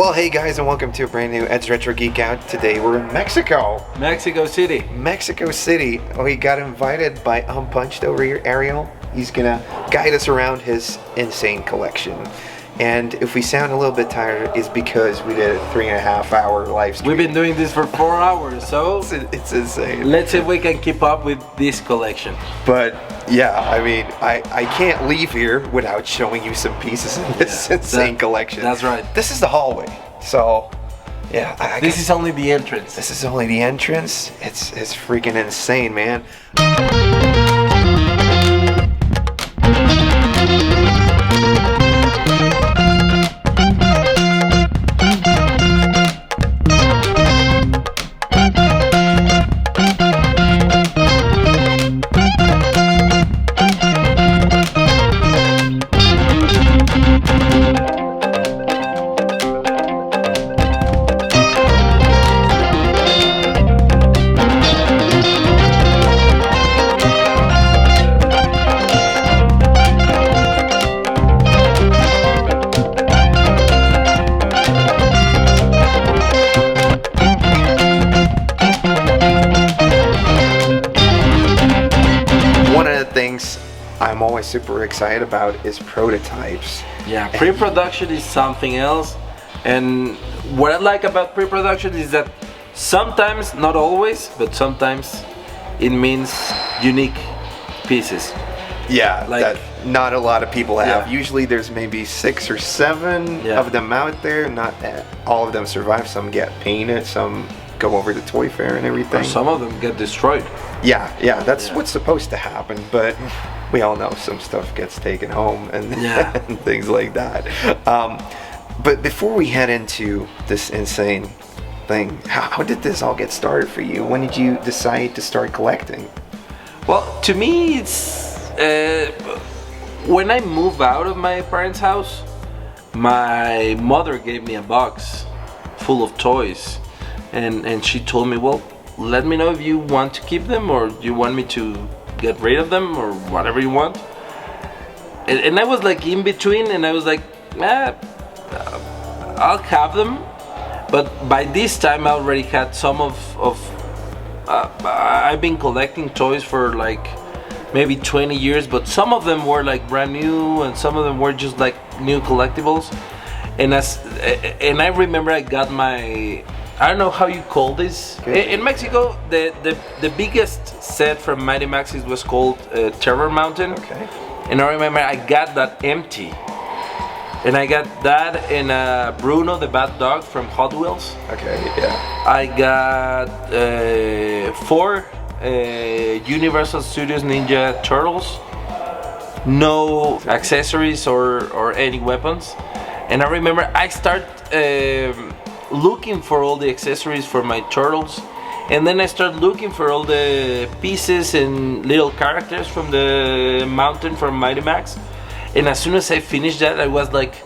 Well, hey guys, and welcome to a brand new Ed's Retro Geek Out. Today we're in Mexico. Mexico City. Mexico City. We got invited by Unpunched over here, Ariel. He's gonna guide us around his insane collection. And if we sound a little bit tired, it's because we did a 3.5 hour live stream. We've been doing this for 4 hours, so it's insane. Let's see if we can keep up with this collection. But yeah, I mean, I can't leave here without showing you some pieces in this insane collection. That's right. This is the hallway, so yeah. This is only the entrance. This is only the entrance. It's freaking insane, man. I'm always super excited about is prototypes. Yeah, pre-production is something else, and what I like about pre-production is that sometimes, not always, but sometimes it means unique pieces. Yeah, like that not a lot of people have. Yeah. Usually there's maybe 6 or 7 of them out there. Not all of them survive. Some get painted, some go over to Toy Fair and everything. Or some of them get destroyed. Yeah, that's what's supposed to happen, but we all know some stuff gets taken home and, and things like that. But before we head into this insane thing, how did this all get started for you? When did you decide to start collecting? Well, to me, it's when I moved out of my parents' house, my mother gave me a box full of toys, and she told me, well, let me know if you want to keep them or you want me to get rid of them or whatever you want. And I was like in between, and I was like, I'll have them. But by this time I already had some I've been collecting toys for like maybe 20 years, but some of them were like brand new and some of them were just like new collectibles. And I remember I got my, I don't know how you call this. In Mexico, the biggest set from Mighty Max's was called Terror Mountain. Okay. And I remember I got that empty. And I got that in Bruno the Bad Dog from Hot Wheels. Okay, yeah. I got 4 Universal Studios Ninja Turtles. No accessories or any weapons. And I remember I started looking for all the accessories for my turtles, and then I started looking for all the pieces and little characters from the mountain from Mighty Max. And as soon as I finished that, I was like,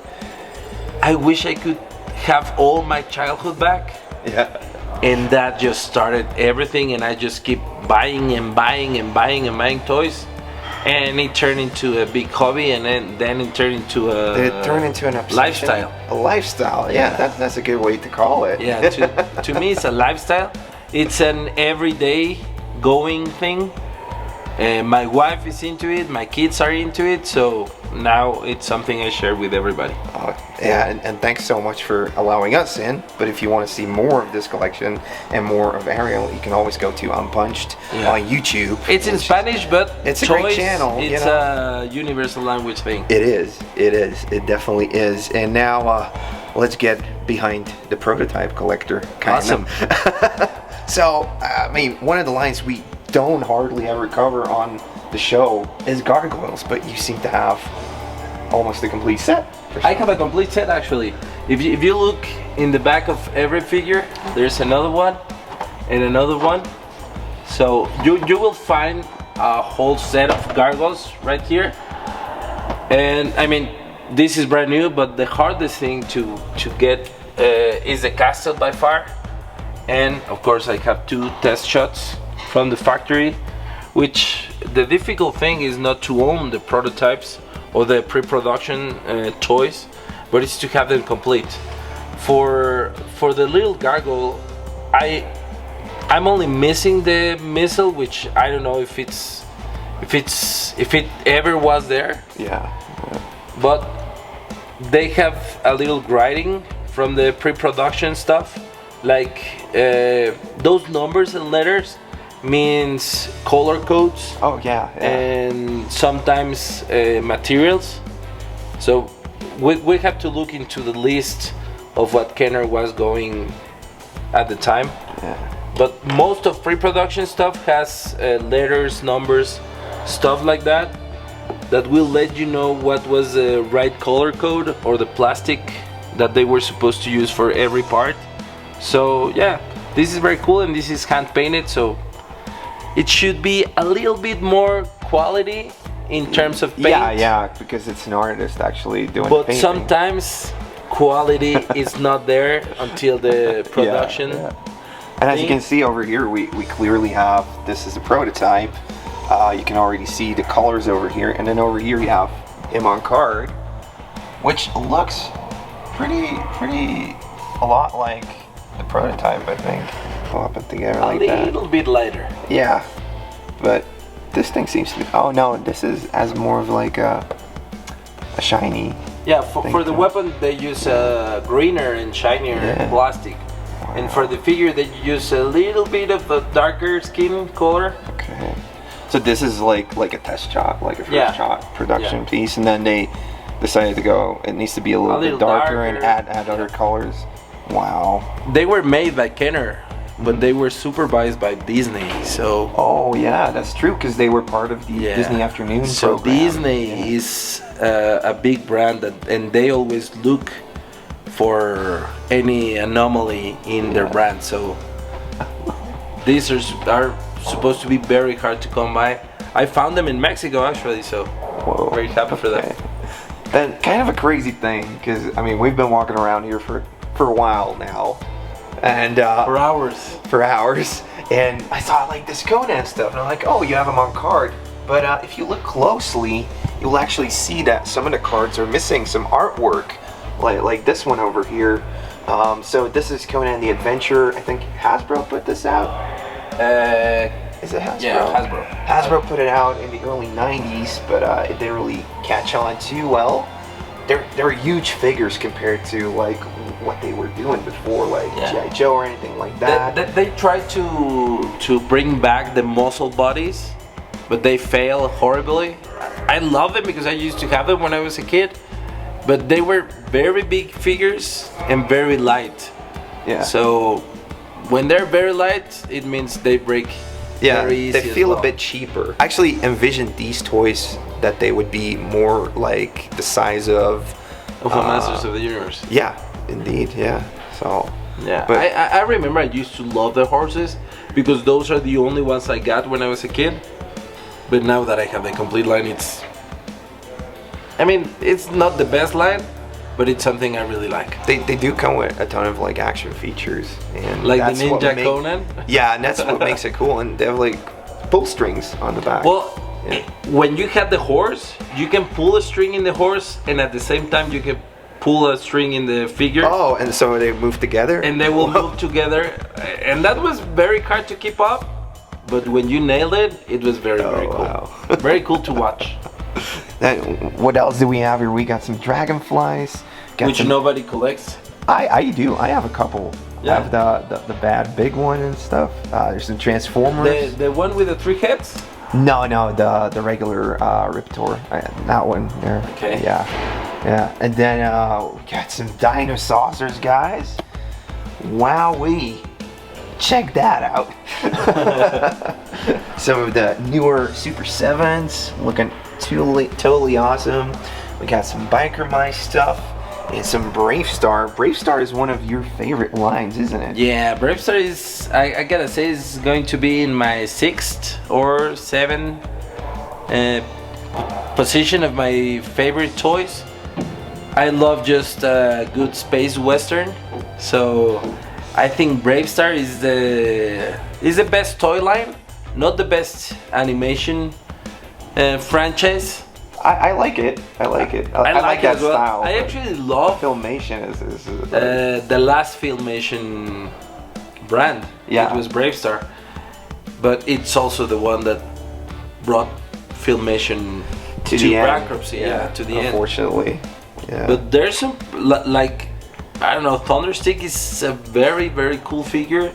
I wish I could have all my childhood back. Yeah. And that just started everything, and I just keep buying and buying and buying and buying toys. And it turned into a big hobby, and then it turned into a an obsession? Lifestyle. A lifestyle, yeah. That's a good way to call it. Yeah, to me it's a lifestyle. It's an everyday going thing. My wife is into it, my kids are into it, so now it's something I share with everybody. Yeah, and thanks so much for allowing us in. But if you want to see more of this collection and more of Ariel, you can always go to Unpunched on YouTube. It's in Spanish, but it's a great channel. It's a universal language thing. It is. It definitely is. And now let's get behind the prototype collector. Awesome. So, I mean, one of the lines we don't hardly ever cover on the show is Gargoyles, but you seem to have almost a complete set. I have a complete set, actually. If you look in the back of every figure, there's another one and another one. So you will find a whole set of Gargoyles right here. And I mean, this is brand new, but the hardest thing to get is the castle by far. And of course I have 2 test shots from the factory, which the difficult thing is not to own the prototypes or the pre-production toys, but it's to have them complete. for the little gargoyle, I'm only missing the missile, which I don't know if it ever was there. Yeah. But they have a little writing from the pre-production stuff, like those numbers and letters means color codes. Oh yeah. And sometimes materials. So we have to look into the list of what Kenner was going at the time. Yeah. But most of pre-production stuff has letters, numbers, stuff like that will let you know what was the right color code or the plastic that they were supposed to use for every part. So yeah, this is very cool, and this is hand painted, so it should be a little bit more quality in terms of paint. Yeah, because it's an artist actually doing but painting. sometimes quality is not there until the production. Yeah. And as you can see over here, we clearly have, this is a prototype. You can already see the colors over here, and then over here you have him on card, which looks pretty a lot like the prototype, I think. I'll put it together like that. A little bit lighter. Yeah, but this thing seems to be, oh no, this is as more of like a shiny. Yeah, for the weapon they use greener and shinier plastic. Wow. And for the figure they use a little bit of a darker skin color. Okay. So this is like a test shot, like a first shot production piece, and then they decided to go, it needs to be a little bit darker and add other colors. Wow. They were made by Kenner, but they were supervised by Disney, so... Oh yeah, that's true, because they were part of the Disney Afternoon so program. Disney is a big brand, and they always look for any anomaly in their brand, so these are supposed to be very hard to come by. I found them in Mexico actually, so very happy for that. And kind of a crazy thing, because I mean we've been walking around here for a while now, and for hours, and I saw like this Conan stuff, and I'm like, oh, you have them on card, but if you look closely, you'll actually see that some of the cards are missing some artwork, like this one over here. So this is Conan the Adventurer. I think Hasbro put this out. Is it Hasbro? Yeah, Hasbro. Hasbro put it out in the early 90s, but it didn't really catch on too well. They're huge figures compared to like what they were doing before, like G.I. Joe or anything like that. They tried to bring back the muscle bodies, but they fail horribly. I love them because I used to have them when I was a kid, but they were very big figures and very light. Yeah. So when they're very light, it means they break. Yeah, they feel a bit cheaper. I actually envisioned these toys that they would be more like the size of the Masters of the Universe. Yeah, indeed, yeah. So yeah, but I remember I used to love the horses because those are the only ones I got when I was a kid. But now that I have the complete line, it's not the best line, but it's something I really like. They do come with a ton of like action features, and like the Ninja Conan. Yeah, and that's what makes it cool. And they have like pull strings on the back. Well, when you have the horse, you can pull a string in the horse, and at the same time you can pull a string in the figure. Oh, and so they move together. And they will move together, and that was very hard to keep up. But when you nailed it, it was very cool. Wow. Very cool to watch. What else do we have here? We got some dragonflies. Which nobody collects. I do. I have a couple. Yeah. I have the bad big one and stuff. There's some Transformers. The one with the 3 heads? No, the regular Riptor. That one there. Okay. Yeah. And then we got some Dinosaurs, guys. Wowee. Check that out. Some of the newer Super 7s looking totally awesome. We got some Biker Mice stuff and some Bravestarr. Bravestarr is one of your favorite lines, isn't it? Yeah, Bravestarr is, I gotta say, is going to be in my 6th or 7th position of my favorite toys. I love just a good space western, so I think Bravestarr is the best toy line, not the best animation franchise. I like it. I like it. I like it that as well. style. I actually love Filmation is the last Filmation brand. Yeah. It was Bravestarr, but it's also the one that brought Filmation to the end. bankruptcy. Yeah, to the end. Unfortunately. Yeah. But there's some like, I don't know, Thunderstick is a very, very cool figure.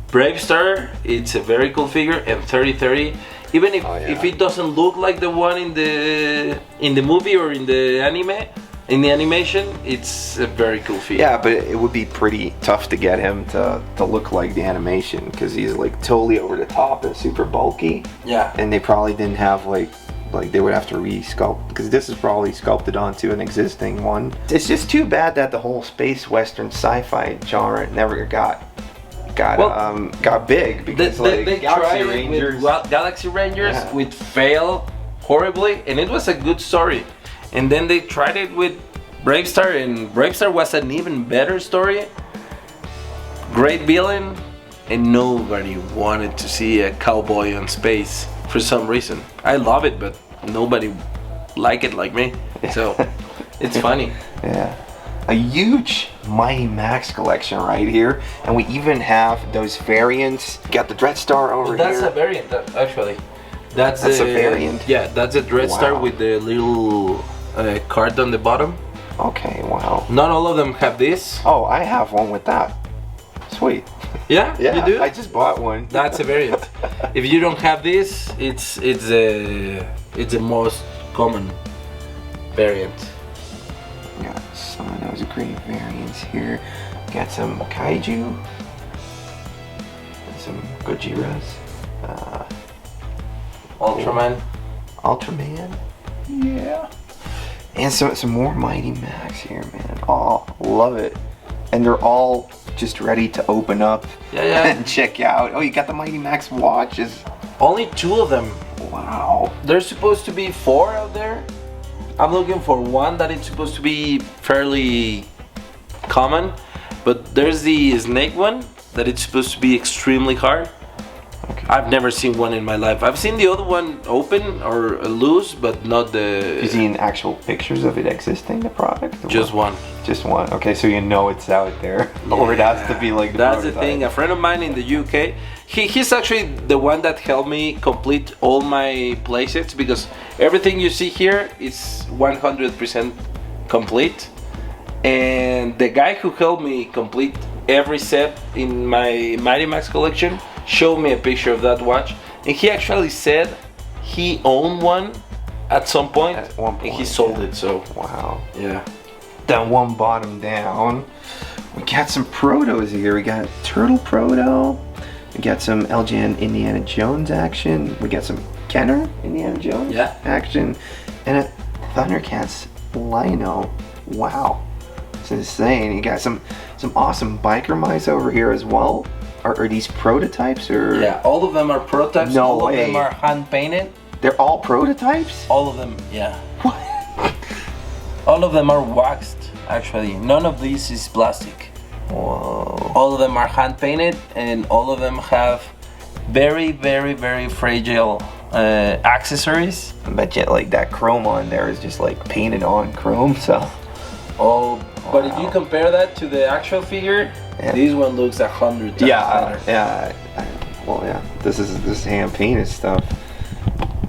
Bravestarr, it's a very cool figure, and 3030, even if it doesn't look like the one in the movie or in the anime, in the animation, it's a very cool figure. Yeah, but it would be pretty tough to get him to look like the animation because he's like totally over the top and super bulky. Yeah. And they probably didn't have like they would have to re-sculpt because this is probably sculpted onto an existing one. It's just too bad that the whole space western sci-fi genre never got big because they Galaxy tried Rangers. with Galaxy Rangers, which failed horribly, and it was a good story. And then they tried it with Bravestarr, and Bravestarr was an even better story. Great villain, and nobody wanted to see a cowboy on space for some reason. I love it, but nobody like it like me. So it's funny. Yeah. A huge Mighty Max collection right here, and we even have those variants. Got the Dreadstar over That's here. a variant, actually. That's a variant? Yeah, that's a Dreadstar Wow. with the little card on the bottom. Okay, wow. Not all of them have this. Oh, I have one with that. Sweet. Yeah, Yeah, you do? I just bought one. That's a variant. If you don't have this, it's the most common variant. Got some of those great variants here. Got some Kaiju. And some Gojiras. Ultraman. Ultraman. Yeah. And some more Mighty Max here, man. Oh, love it. And they're all just ready to open up and check out. Oh, you got the Mighty Max watches. Only 2 of them. Wow. There's supposed to be 4 out there. I'm looking for one that it's supposed to be fairly common, but there's the snake one that it's supposed to be extremely hard. Okay. I've never seen one in my life. I've seen the other one open or loose, but not the... You seen actual pictures of it existing, the product? Just one. Just one. Okay, so you know it's out there. Or it has to be like the That's prototype. the thing. A friend of mine in the UK, he's actually the one that helped me complete all my playsets, because everything you see here is 100% complete. And the guy who helped me complete every set in my Mighty Max collection showed me a picture of that watch, and he actually said he owned one at some point, At one point, and he sold yeah. it. So Wow. yeah. Then one bottom down. We got some protos here. We got Turtle Proto. We got some LJN Indiana Jones action. We got some Kenner Indiana Jones action. And a Thundercats Lino. Wow. It's insane. You got some awesome biker mice over here as well. Are these prototypes or? Yeah, all of them are prototypes. No all way. of them are hand painted. They're all prototypes? All of them, yeah. What? All of them are waxed, actually. None of these is plastic. Whoa. All of them are hand painted, and all of them have very, very, very fragile accessories. I bet you like that chrome on there is just like painted on chrome, so. Oh, but if Wow. you compare that to the actual figure, this one looks 100 times better. Well, yeah. This is hand painted stuff.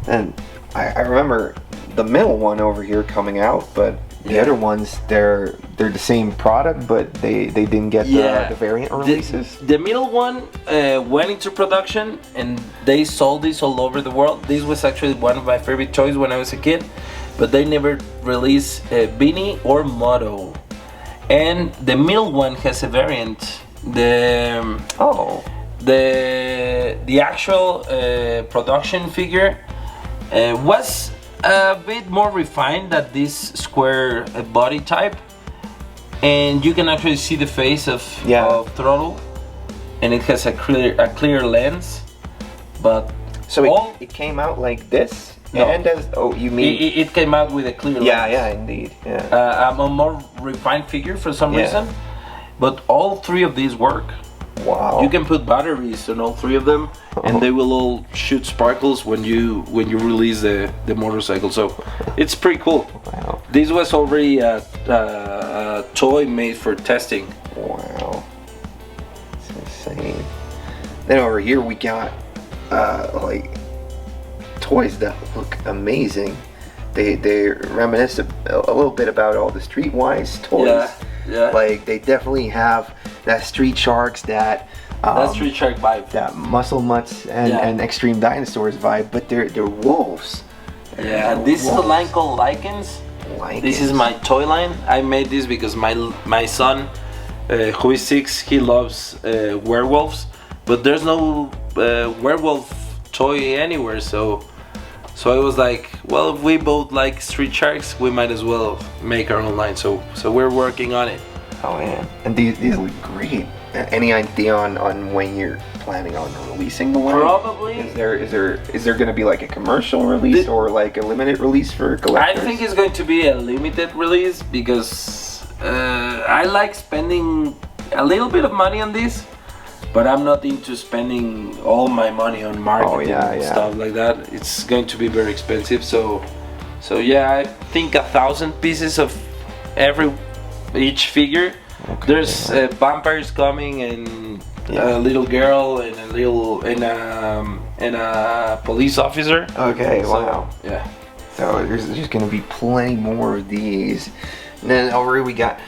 And I remember the middle one over here coming out, but the other ones they're the same product, but they didn't get the variant releases. The middle one went into production, and they sold this all over the world. This was actually one of my favorite toys when I was a kid, but they never released Beanie or Motto. And the middle one has a variant. The actual production figure was a bit more refined than this square body type, and you can actually see the face of Throttle, and it has a clear lens. But so it came out like this. No. And you mean it came out with a clear lens. Yeah, indeed. Yeah. A more refined figure for some reason, but all 3 of these work. Wow. You can put batteries on all 3 of them, and they will all shoot sparkles when you release the motorcycle. So it's pretty cool. Wow. This was already a toy made for testing. Wow. It's insane. Then over here we got like toys that look amazing. They reminisce a little bit about all the Streetwise toys. Yeah. Like they definitely have that Street Sharks, that Street Shark vibe. that Muscle Mutts and Extreme Dinosaurs vibe, but they're wolves. Yeah, this is a line called Lichens. This is my toy line. I made this because my son, who is 6, he loves werewolves, but there's no werewolf toy anywhere. So I was like, well, if we both like Street Sharks, we might as well make our own line. So we're working on it. Oh man, and these look great. Any idea on when you're planning on releasing the one? Probably. Is there going to be like a commercial release or like a limited release for collectors? I think it's going to be a limited release because I like spending a little bit of money on this, but I'm not into spending all my money on marketing and stuff like that. It's going to be very expensive. So yeah, I think 1,000 pieces of each figure. Okay, there's vampires coming and a little girl and a police officer. Okay, so, wow. Yeah. So there's just gonna be plenty more of these. And then over here we got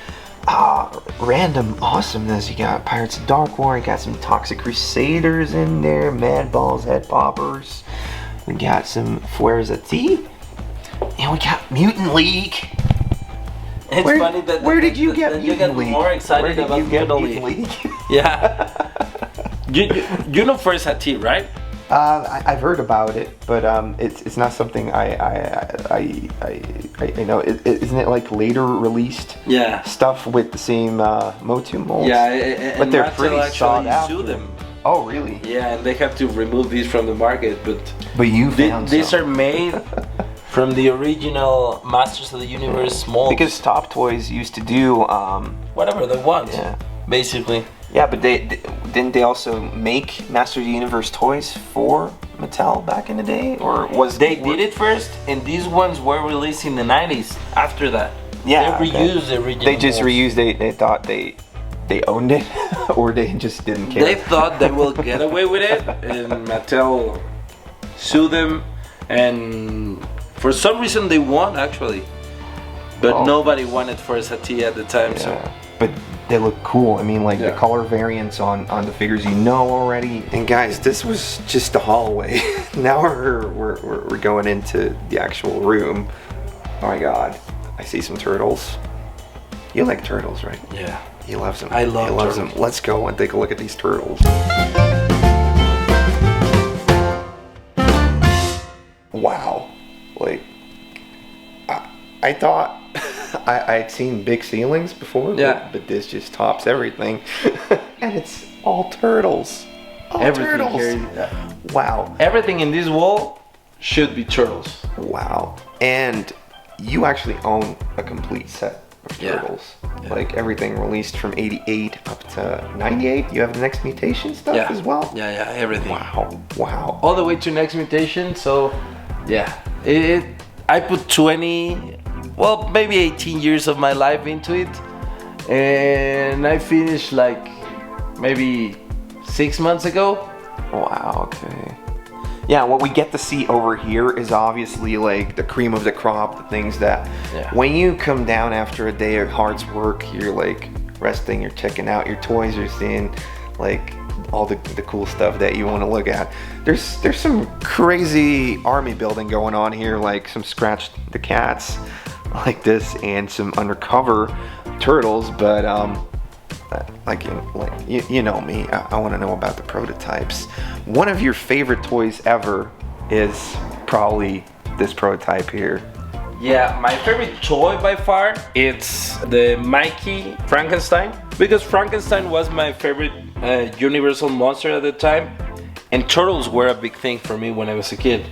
random awesomeness. You got Pirates of Dark War. You got some Toxic Crusaders in there. Mad Balls, Head Poppers. We got some Fuerza T. And we got Mutant League. It's funny that where did you get Mutant League? More excited about Mutant League. Yeah. you know Fuerza T, right? I've heard about it, but it's not something I know. Isn't it like later released? Yeah. Stuff with the same Motu molds. Yeah, but they're pretty sought after. Sue them. Oh really? Yeah, and they have to remove these from the market, but you found these are made from the original Masters of the Universe molds. Because Top Toys used to do whatever they want. Yeah. Basically. Yeah, but didn't they also make Masters of the Universe toys for Mattel back in the day, or they did it first, and these ones were released in the 90s. After that, yeah, they reused the original. They just molds. reused. They thought they owned it, or they just didn't care. They thought they will get away with it, and Mattel sued them, and for some reason they won actually, but nobody wanted Fuerza T at the time. Yeah. So, but they look cool. I mean, like the color variants on the figures you know already. And guys, this was just the hallway. Now we're going into the actual room. Oh my God, I see some turtles. You like turtles, right? Yeah. He loves them. I love turtles. Them. Let's go and take a look at these turtles. Wow. Like, I thought I'd seen big ceilings before, but this just tops everything. And it's all turtles. All everything turtles. Here, wow. Everything in this wall should be turtles. Wow. And you actually own a complete set of turtles. Yeah. Like everything released from 88 up to 98. You have the Next Mutation stuff as well? Yeah, everything. Wow. All the way to Next Mutation, so yeah. I put 20, well, maybe 18 years of my life into it, and I finished like maybe 6 months ago. Wow, okay. Yeah, what we get to see over here is obviously like the cream of the crop, the things that when you come down after a day of hard work, you're like resting, you're checking out your toys, you're seeing like all the cool stuff that you want to look at. There's some crazy army building going on here, like some Scratch the Cats like this and some undercover turtles, but you know me, I want to know about the prototypes. One of your favorite toys ever is probably this prototype here. Yeah, my favorite toy by far, it's the Mikey Frankenstein, because Frankenstein was my favorite Universal monster at the time, and turtles were a big thing for me when I was a kid.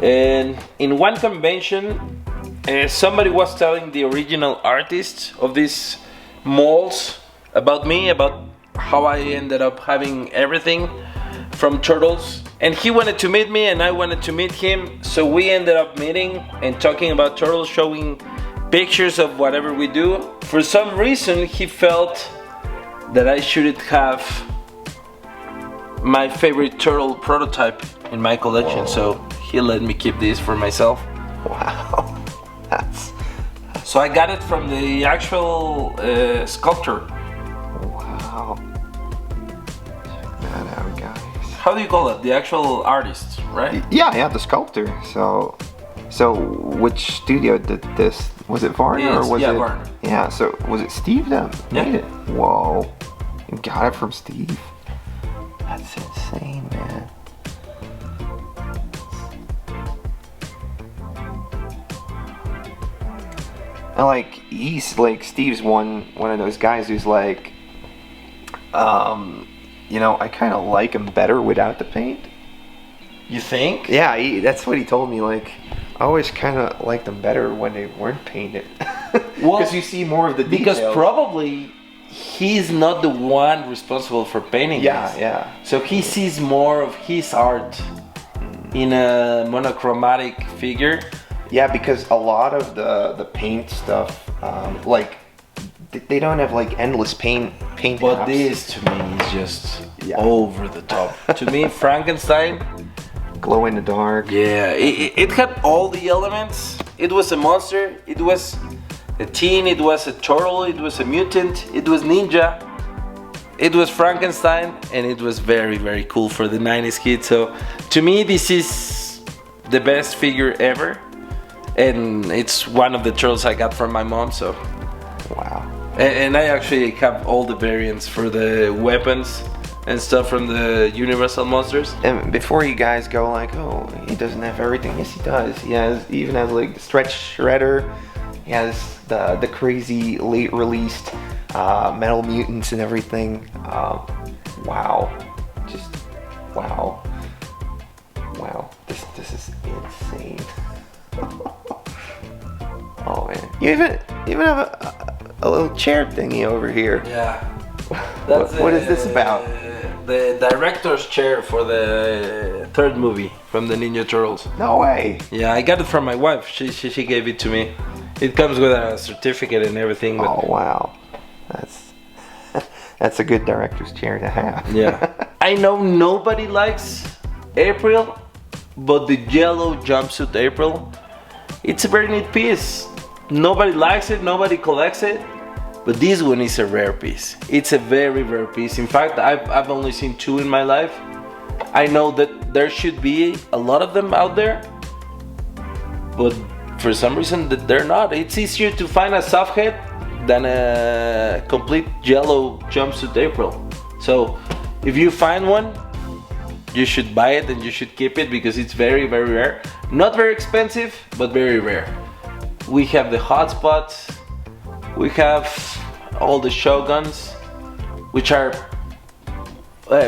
And in one convention, somebody was telling the original artist of these molds about me, about how I ended up having everything from Turtles. And he wanted to meet me and I wanted to meet him. So we ended up meeting and talking about Turtles, showing pictures of whatever we do. For some reason, he felt that I should have my favorite turtle prototype in my collection. Whoa. So he let me keep this for myself. Wow. So I got it from the actual sculptor. Wow. Check that out, guys. How do you call it? The actual artist, right? Yeah, the sculptor. So which studio did this? Was it Varner or was it? Varner. Yeah, so was it Steve that made it? Whoa. You got it from Steve. That's insane, man. And like Steve's one of those guys who's like, you know, I kind of like him better without the paint. You think? Yeah, that's what he told me. Like, I always kind of liked them better when they weren't painted. Because you see more of the details. Because probably he's not the one responsible for painting this. Yeah. So he sees more of his art in a monochromatic figure. Yeah, because a lot of the paint stuff, like, they don't have like endless paint But apps. this to me is just over the top. To me, Frankenstein, glow in the dark. Yeah, it had all the elements. It was a monster, it was a teen, it was a turtle, it was a mutant, it was ninja, it was Frankenstein, and it was very, very cool for the 90s kid. So to me, this is the best figure ever. And it's one of the turtles I got from my mom, so. Wow. And I actually have all the variants for the weapons and stuff from the Universal Monsters. And before you guys go like, oh, he doesn't have everything. Yes, he does. He even has like the stretch shredder. He has the crazy late released metal mutants and everything. Wow. Just wow. Wow. This is insane. Oh man, you even have a little chair thingy over here. Yeah. What is this about? The director's chair for the third movie from the Ninja Turtles. No way. Yeah, I got it from my wife. She gave it to me. It comes with a certificate and everything. But oh wow, that's a good director's chair to have. Yeah. I know nobody likes April, but the yellow jumpsuit April, it's a very neat piece. Nobody likes it, nobody collects it, but this one is a rare piece. It's a very rare piece. In fact, I've only seen 2 in my life. I know that there should be a lot of them out there, but for some reason that they're not. It's easier to find a soft head than a complete yellow jumpsuit April. So if you find one, you should buy it and you should keep it because it's very, very rare. Not very expensive, but very rare. We have the hotspots, we have all the Shoguns, which are,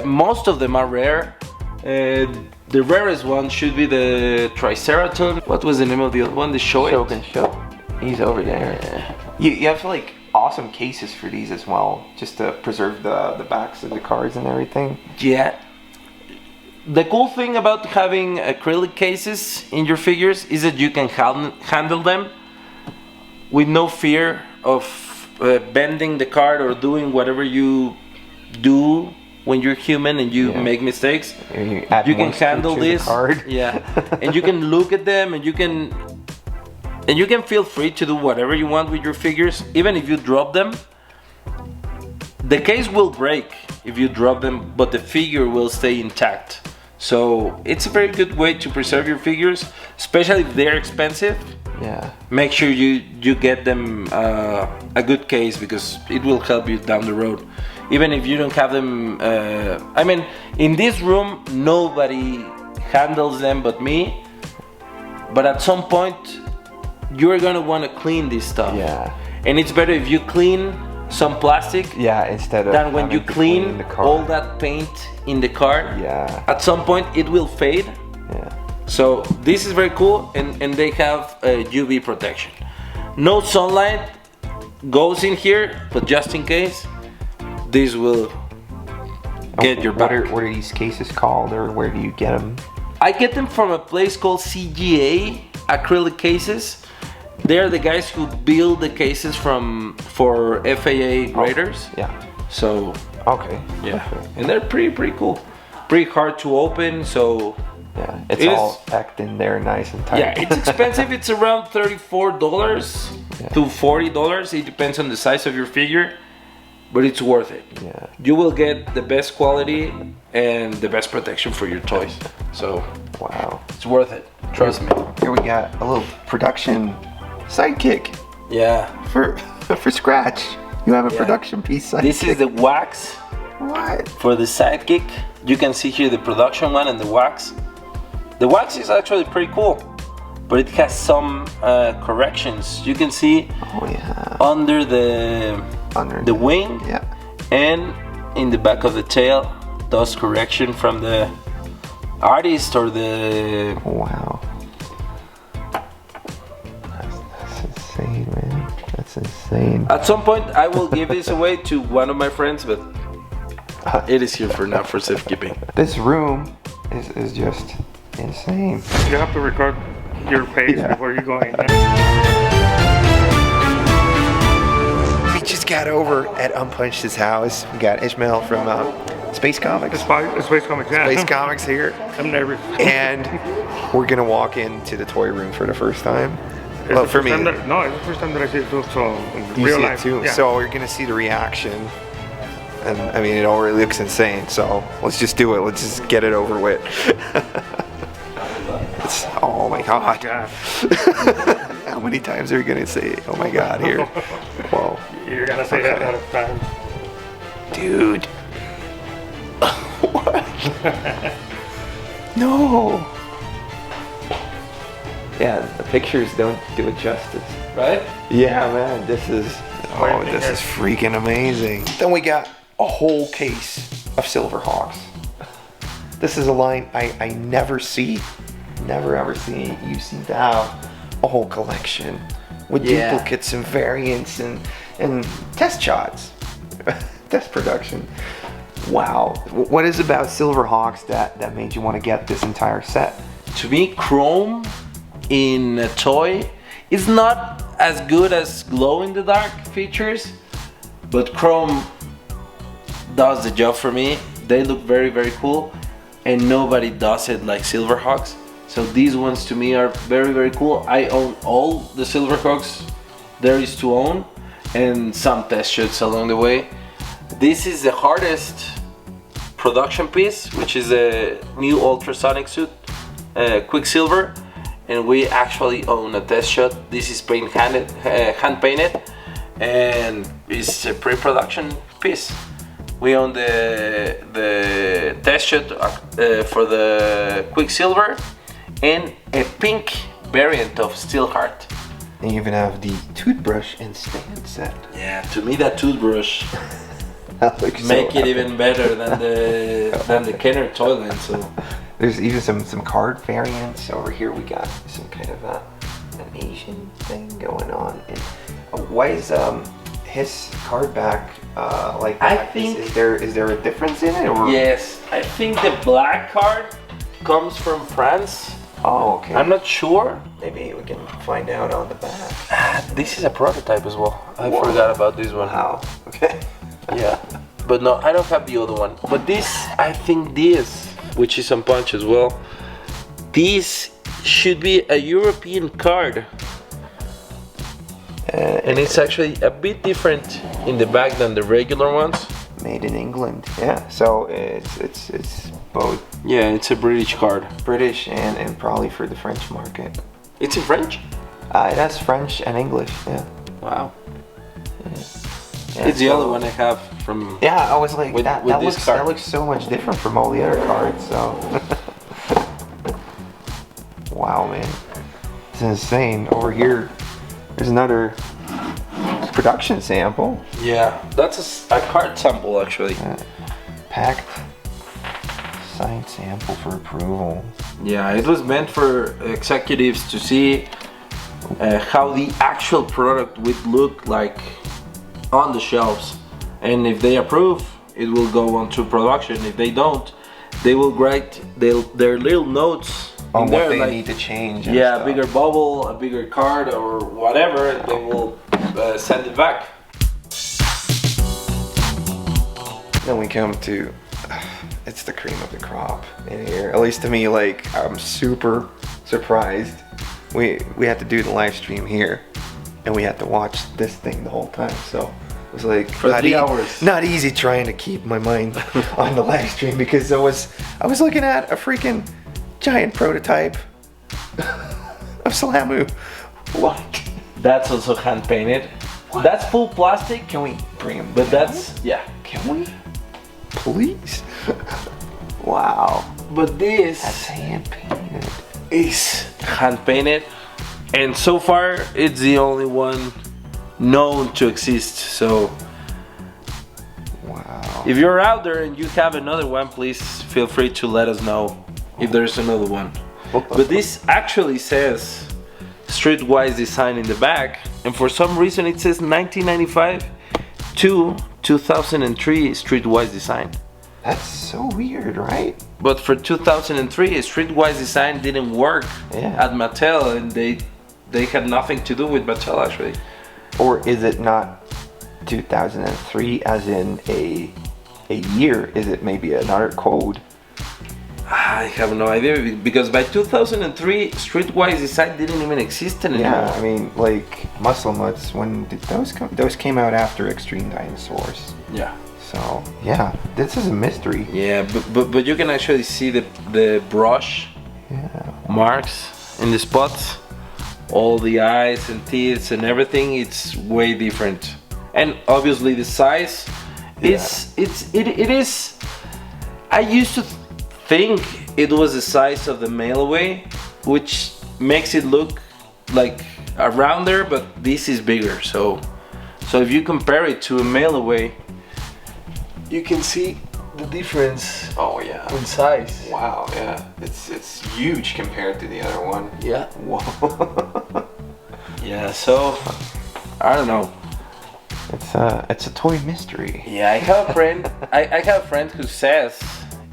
most of them are rare. The rarest one should be the Triceratops. What was the name of the other one? The Shogun. He's over there. You have like awesome cases for these as well, just to preserve the backs of the cards and everything. Yeah. The cool thing about having acrylic cases in your figures is that you can handle them with no fear of bending the card or doing whatever you do when you're human and you make mistakes. You can handle this. Yeah, and you can look at them and you can feel free to do whatever you want with your figures, even if you drop them. The case will break if you drop them, but the figure will stay intact. So it's a very good way to preserve your figures, especially if they're expensive. Yeah. Make sure you get them a good case because it will help you down the road. Even if you don't have them, I mean, in this room, nobody handles them but me. But at some point, you're gonna wanna clean this stuff. Yeah. And it's better if you clean some plastic. Yeah, instead of than when you clean the card. all that paint in the card. Yeah. At some point, it will fade. Yeah. So this is very cool, and they have UV protection. No sunlight goes in here, but just in case, this will get your back. What are these cases called, or where do you get them? I get them from a place called CGA Acrylic Cases. They're the guys who build the cases for FAA graders. Yeah. So Okay. yeah, Perfect. and they're pretty cool. Pretty hard to open. So Yeah, it's all packed in there, nice and tight. yeah, it's expensive. It's around $34 to $40. It depends on the size of your figure, but it's worth it. Yeah. You will get the best quality and the best protection for your toys. So Wow. it's worth it. Trust me. Here we got a little production sidekick Yeah. for Scratch. You have a production piece sidekick. This is the wax What? for the sidekick. You can see here the production one and the wax. The wax is actually pretty cool, but it has some corrections. You can see Oh yeah. under the wing Yeah. and in the back of the tail, those correction from the artist or the Wow. That's insane, man. That's insane. At some point, I will give this away to one of my friends, but it is here for now for safekeeping. This room is just insane. You have to record your pace before you go in. We just got over at Unpunched's house. We got Ishmael from Space Comics. Space Comics, yeah. Space Comics here. I'm nervous. And we're gonna walk into the toy room for the first time. It's Well, the for first me, time that, no, it's the first time that I see it too, so in you real see life. it too. Yeah. So you're gonna see the reaction. And I mean, it already looks insane. So let's just do it. Let's just get it over with. Oh my God. Yeah. How many times are you gonna say, "Oh my God" here? Whoa, You're gonna say that out of time. dude. What? No. Yeah, the pictures don't do it justice. Right? Yeah, man, this is freaking amazing. Then we got a whole case of Silverhawks. This is a line I never see, never ever see. You seem to have a whole collection with duplicates and variants and test shots, test production. Wow, what is about Silverhawks that made you want to get this entire set? To me, chrome in a toy is not as good as glow-in-the-dark features, but chrome does the job for me. They look very, very cool, and nobody does it like Silverhawks. So these ones to me are very, very cool. I own all the Silverhawks there is to own, and some test shots along the way. This is the hardest production piece, which is a new ultrasonic suit, Quicksilver, and we actually own a test shot. This is hand painted, and it's a pre-production piece. We own the test shot for the Quicksilver and a pink variant of Steelheart. And you even have the toothbrush and stand set. Yeah, to me that toothbrush That looks make so it epic. even better than the Kenner toilet. So There's even some card variants. Over here we got some kind of an Asian thing going on. And why is his card back like that? I think- is there a difference in it? Or? yes, I think the black card comes from France. Oh, okay. I'm not sure. Maybe we can find out on the back. This is a prototype as well. I Whoa. forgot about this one. Wow. Okay. Yeah, but no, I don't have the other one. But this, I think this, which is on punch as well, this should be a European card. And it's actually a bit different in the back than the regular ones. Made in England. Yeah. So it's both Yeah, it's a British card. British and probably for the French market. It's in French? It has French and English. Yeah. Wow. Yeah, It's the so- other one I have from... Yeah, I was like, With that this looks card. that looks so much different from all the other cards. So, wow, man, it's insane. Over here, there's another production sample, Yeah, that's a card sample actually. packed signed sample for approval. Yeah, it was meant for executives to see how the actual product would look like on the shelves, and if they approve, it will go on to production. If they don't, they will write their little notes On in what there, they like, need to change. And yeah, stuff. a bigger bubble, a bigger card, or whatever, and they will send it back. Then we come to, it's the cream of the crop in here. At least to me, like, I'm super surprised. We had to do the live stream here, and we had to watch this thing the whole time. So it was like For 3 hours. Not easy trying to keep my mind on the live stream because I was looking at a freaking giant prototype of Slamu. What? That's also hand painted. That's full plastic. Can we bring him? But down? that's, yeah. Can we? Please. Wow. But this That's hand painted. is hand painted, and so far it's the only one known to exist. So Wow. if you're out there and you have another one, please feel free to let us know if there's another one. But this actually says Streetwise Design in the back, and for some reason it says 1995 to 2003 Streetwise Design. That's so weird, right? But for 2003, Streetwise Design didn't work Yeah. at Mattel, and they had nothing to do with Mattel actually. Or is it not 2003 as in a year? Is it maybe another code? I have no idea, because by 2003, Streetwise Design didn't even exist anymore. Yeah, I mean, like Muscle Mutts, when did those come? Those came out after Extreme Dinosaurs. Yeah. So, yeah, this is a mystery. Yeah, but you can actually see the brush Yeah. marks in the spots, all the eyes and teeth and everything. It's way different, and obviously the size. It is. I used to think it was the size of the Mcelwee, which makes it look like around there, but this is bigger. So if you compare it to a Mcelwee, you can see the difference. Oh yeah. In size. Wow. Yeah. It's huge compared to the other one. Yeah. Whoa. Yeah. So I don't know. It's a toy mystery. Yeah, I have a friend. I have a friend who says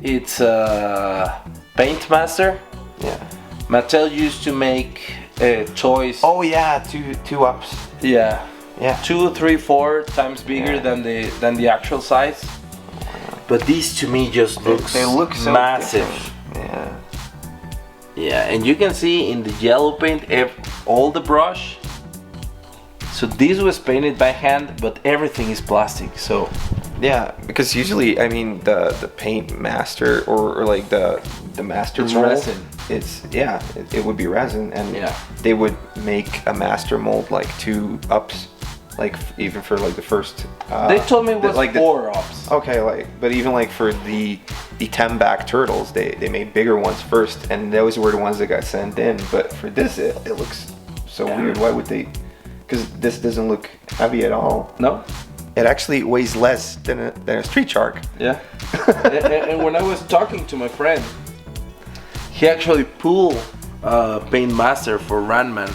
it's a Paint Master. Yeah. Mattel used to make toys. Oh yeah, two ups. Yeah. Yeah. 2, 3, 4 times bigger Yeah. than the actual size. But these to me just looks They look so massive. different. Yeah. Yeah, and you can see in the yellow paint all the brush. So this was painted by hand, but everything is plastic. So Yeah, because usually, I mean, the paint master or like the master It's mold, resin. It's it would be resin, and Yeah. they would make a master mold like 2 ups, like even for like the first. they told me it was like 4 ups. Okay, like, but even like for the 10 back turtles, they made bigger ones first, and those were the ones that got sent in. But for this, it looks so Yeah. weird. Why would they? Because this doesn't look heavy at all. No? It actually weighs less than a street shark. Yeah. and when I was talking to my friend, he actually pulled Paint Master for Ranman,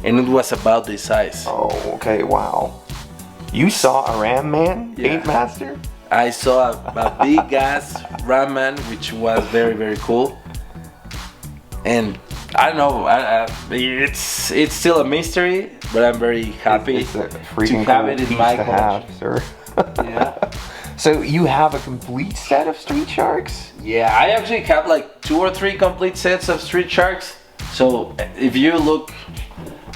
and it was about this size. Oh, okay, wow. You saw a Ram Man Yeah. Paint Master? I saw a big ass Ranman, which was very, very cool. And I don't know, it's still a mystery, but I'm very happy It's a to freaking have cool it in piece my to collection. have, sir. Yeah. So you have a complete set of street sharks? Yeah, I actually have like 2 or 3 complete sets of Street Sharks. So if you look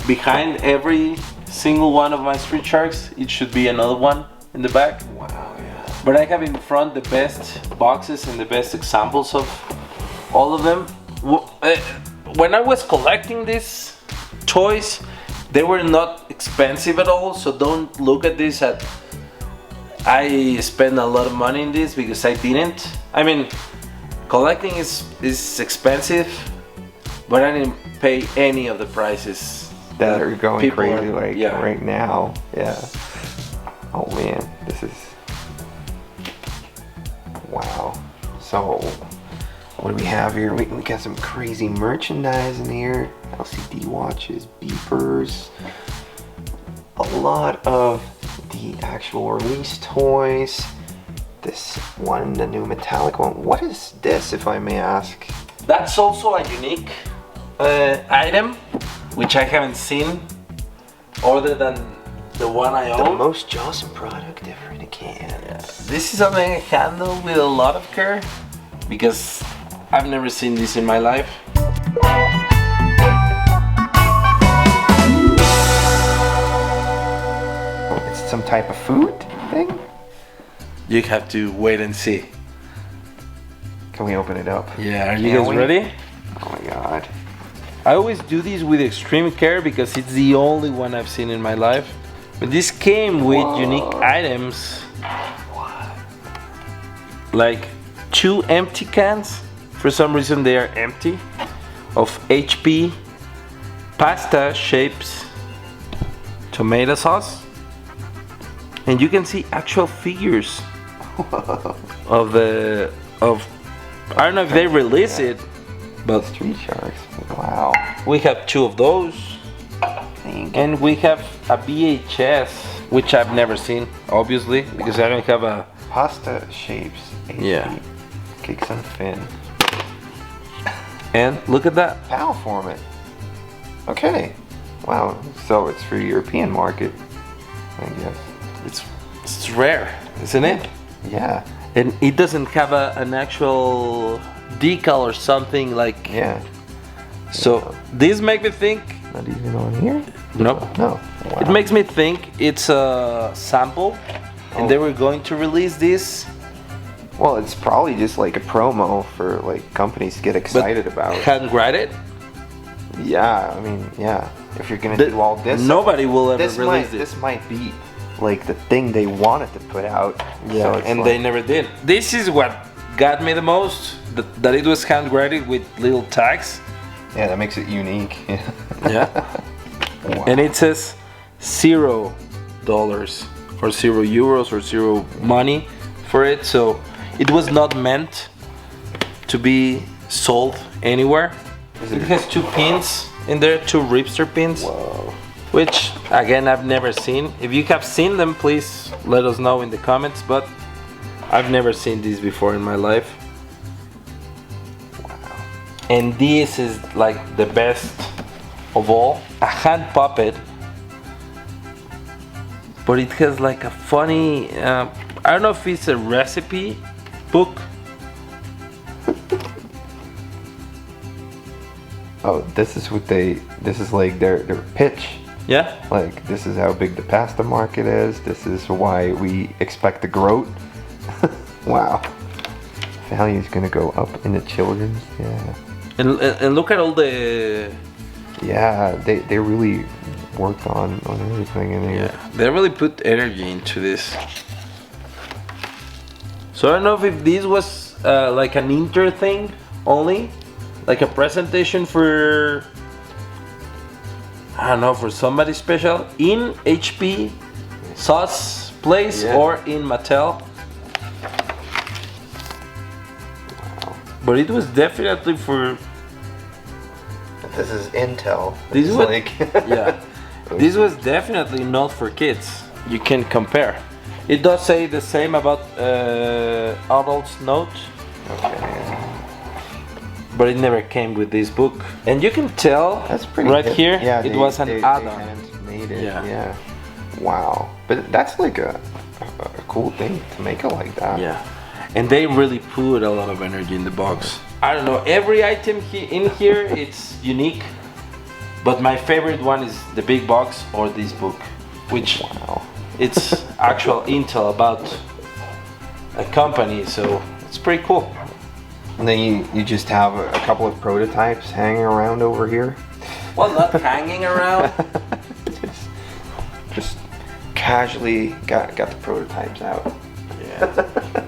behind every single one of my Street Sharks, it should be another one in the back. Wow, yeah. But I have in front the best boxes and the best examples of all of them. When I was collecting these toys, they were not expensive at all, so don't look at this at I spent a lot of money in this, because I didn't. I mean, collecting is expensive, but I didn't pay any of the prices That are going people crazy are- like yeah. right now. Yeah. Oh man, this is wow. So what do we have here? We got some crazy merchandise in here. LCD watches, beepers, a lot of the actual release toys. this one, the new metallic one. What is this, if I may ask? That's also a unique item, which I haven't seen other than the one I The own. most Johnson product ever in a can. Yeah. This is something I handle with a lot of care because I've never seen this in my life. It's some type of food thing? You have to wait and see. Can we open it up? Yeah, are you Can guys we? ready? Oh my god. I always do these with extreme care because it's the only one I've seen in my life. But this came with unique items. Like 2 empty cans. For some reason they are empty. Of HP pasta shapes tomato sauce. And you can see actual figures of I don't know if they release it, but Street Sharks. Wow. we have 2 of those. And we have a VHS, which I've never seen, obviously, because I don't have a... Pasta shapes. HP. Yeah. Kicks and fin. And look at that. PAL format. Okay. Wow. So it's for European market, I guess. It's rare, isn't it? Yeah. And it doesn't have an actual decal or something like... Yeah. So this makes me think... Not even on here? No. No. Wow. It makes me think it's a sample, and they were going to release this. Well, it's probably just like a promo for like companies to get excited about. Hand graded. Yeah, I mean, yeah. If you're gonna do all this, Nobody will ever this release might it. this might be like the thing they wanted to put out. Yeah, So it's and like, they never did. This is what got me the most, that it was hand graded with little tags. yeah, that makes it unique. Yeah. Wow. And it says $0 or €0 or 0 money for it. So it was not meant to be sold anywhere. It has 2 pins in there, 2 Ripster pins. Whoa. Which again I've never seen. If you have seen them, please let us know in the comments, but I've never seen these before in my life. Wow. And this is like the best of all. A hand puppet, but it has like a funny, I don't know if it's a recipe book. Oh, this is like their pitch. Yeah? Like, this is how big the pasta market is. This is why we expect the growth. Wow. Value's gonna go up in the children's. Yeah. And look at all the... Yeah, they really worked on everything in there. Yeah, they really put energy into this. So I don't know if this was like an inter thing only, like a presentation for, I don't know, for somebody special in HP sauce place, Yeah. or in Mattel. Wow. But it was definitely for... This is Intel. This It's was, like yeah, this was definitely not for kids. You can compare. It does say the same about Adults Note, Okay. but it never came with this book. And you can tell That's pretty right hip. here, Yeah, it was an they add-on. handmade it. Yeah. Yeah. Wow. But that's like a cool thing to make it like that. Yeah, and they really put a lot of energy in the box. I don't know, every item in here, it's unique, but my favorite one is the big box or this book, which Wow. it's actual intel about a company, so it's pretty cool. And then you just have a couple of prototypes hanging around over here. Well, not hanging around. just casually got the prototypes out. Yeah.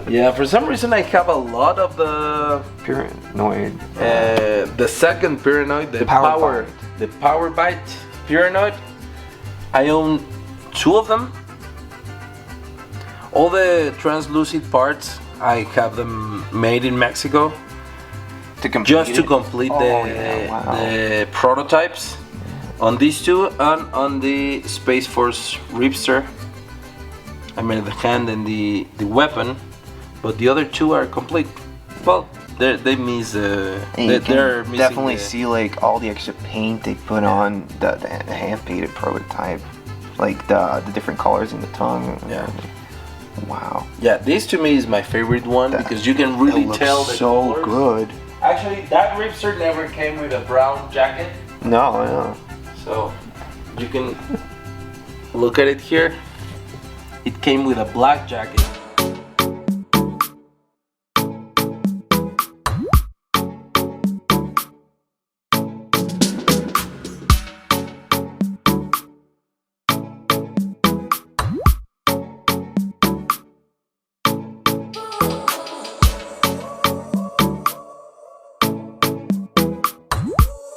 Yeah, for some reason I have a lot of the Paranoid. the second Paranoid, the Power Power Bite Paranoid. I own 2 of them. All the translucent parts, I have them made in Mexico, To complete just to it? complete Oh, the, yeah, wow. the prototypes on these 2 and on the Space Force Ripster. I mean, the hand and the weapon, but the other two are complete. Well, they miss. They're missing. Definitely see like all the extra paint they put on the hand painted prototype, like the different colors in the tongue. Yeah. Wow. Yeah, this to me is my favorite one because you can really tell the so colors. Good. Actually, that Ripster never came with a brown jacket. No. So you can look at it here. It came with a black jacket.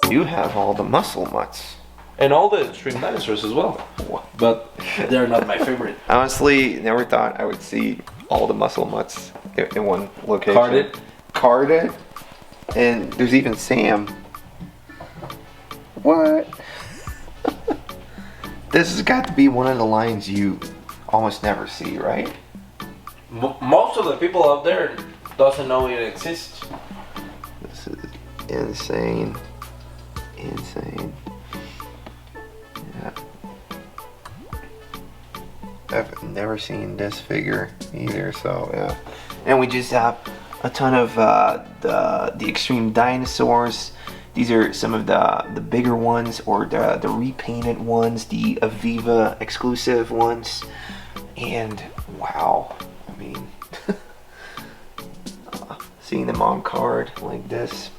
You have all the muscle mutts. And all the extreme dinosaurs as well. But they're not my favorite. Honestly, never thought I would see all the muscle mutts in one location. Carded. And there's even Sam. What? This has got to be one of the lines you almost never see, right? Most of the people out there doesn't know it exists. This is insane. Insane. Yeah. I've never seen this figure either, so yeah. And we just have a ton of the extreme dinosaurs. These are some of the bigger ones, or the repainted ones, the Aviva exclusive ones. And wow, I mean, seeing them on card like this,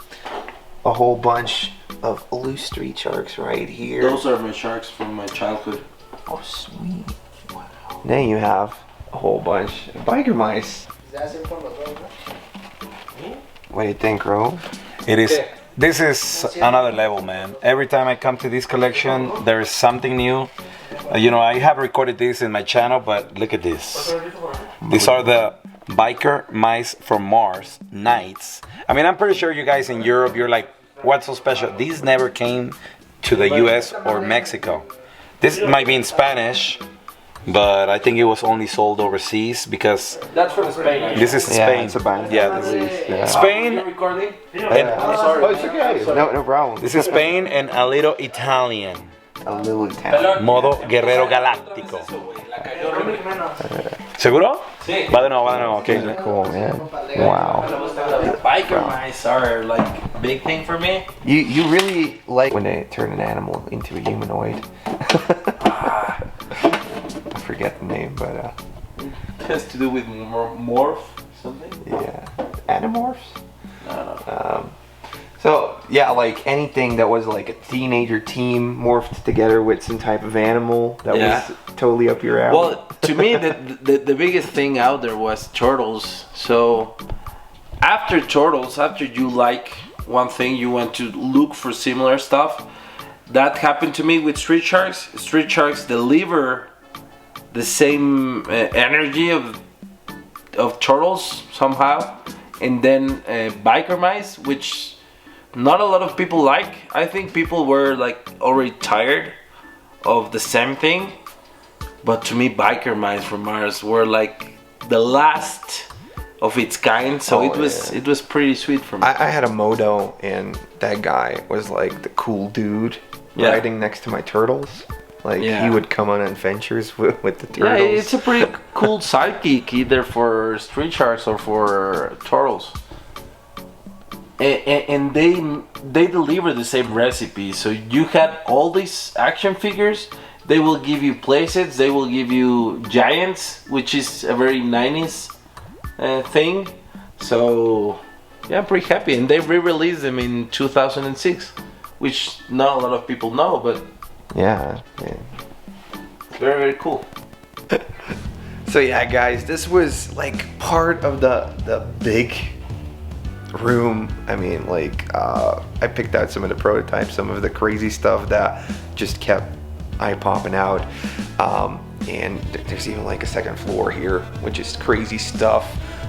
a whole bunch of loose street sharks right here. Those are my sharks from my childhood. Oh, sweet. Wow. Then you have a whole bunch of biker mice. What do you think, Ro? It is. This is another level, man. Every time I come to this collection, there is something new. You know, I have recorded this in my channel, but look at this. These are the biker mice from Mars, Knights. I mean, I'm pretty sure you guys in Europe, you're like, what's so special? These never came to the US or Mexico. This might be in Spanish, but I think it was only sold overseas because That's from Spain. this is Spain. It's a binder. Yeah, this is Yeah. Spain. Recording? And Oh, it's okay. No problem. this is Spain and a little Italian. A little Italian. Modo Guerrero Galáctico. ¿Seguro? Sí. Va de nuevo, ok. Cool, man. Wow. Biker mice are like big thing for me. You really like when they turn an animal into a humanoid. I forget the name, but It has to do with morph something. yeah, Animorphs. No. So yeah, like anything that was like a teenager team morphed together with some type of animal that was totally up your alley. Well, to me, the biggest thing out there was turtles. So after turtles, after you like one thing, you want to look for similar stuff. That happened to me with street sharks. Street sharks deliver the same energy of turtles somehow, and then biker mice, which not a lot of people like. I think people were like already tired of the same thing, but to me, biker mice from Mars were like the last of its kind. So it was pretty sweet for me. I had a moto, and that guy was like the cool dude riding next to my turtles. Like he would come on adventures with the turtles. Yeah, it's a pretty cool sidekick, either for street sharks or for turtles. And they deliver the same recipe. So you had all these action figures. They will give you playsets. They will give you giants, which is a very 90s thing. So yeah, I'm pretty happy. And they re-released them in 2006, which not a lot of people know, but Yeah. very, very cool. So yeah, guys, this was like part of the big room. I mean, like I picked out some of the prototypes, some of the crazy stuff that just kept eye popping out. And there's even like a second floor here, which is crazy stuff.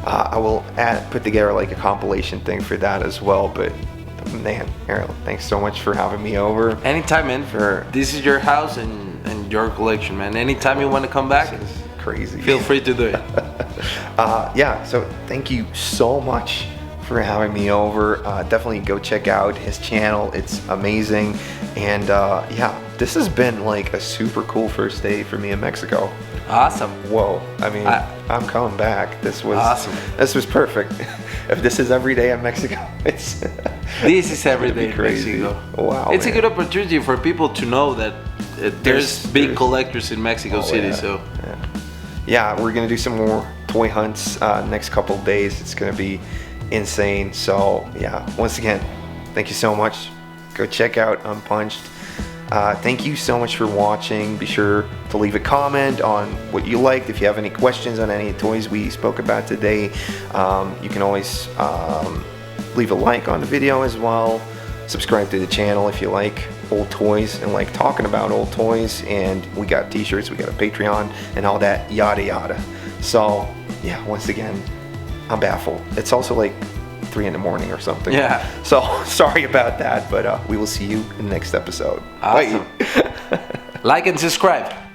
I will put together like a compilation thing for that as well. But man, Erin, thanks so much for having me over. Anytime, man. This is your house and your collection, man. Anytime you want to come back, crazy. Feel free to do it. Yeah, so thank you so much for having me over. Definitely go check out his channel. It's amazing. And yeah, this has been like a super cool first day for me in Mexico. Awesome. Whoa, I mean, I'm coming back. This was awesome. This was perfect. If this is every day in Mexico, it's this is every day in crazy. Mexico. Wow, it's man. a good opportunity for people to know that there's big collectors in Mexico City. Yeah, so yeah, we're gonna do some more toy hunts next couple of days. It's gonna be insane. So yeah, once again, thank you so much. Go check out Unpunched. Thank you so much for watching. Be sure to leave a comment on what you liked. If you have any questions on any toys we spoke about today, you can always leave a like on the video as well. Subscribe to the channel if you like old toys and like talking about old toys. And we got t-shirts, we got a Patreon and all that yada yada. So yeah, once again, I'm baffled. It's also like 3 a.m. or something. Yeah. So sorry about that, but we will see you in the next episode. Awesome. Bye. Like and subscribe.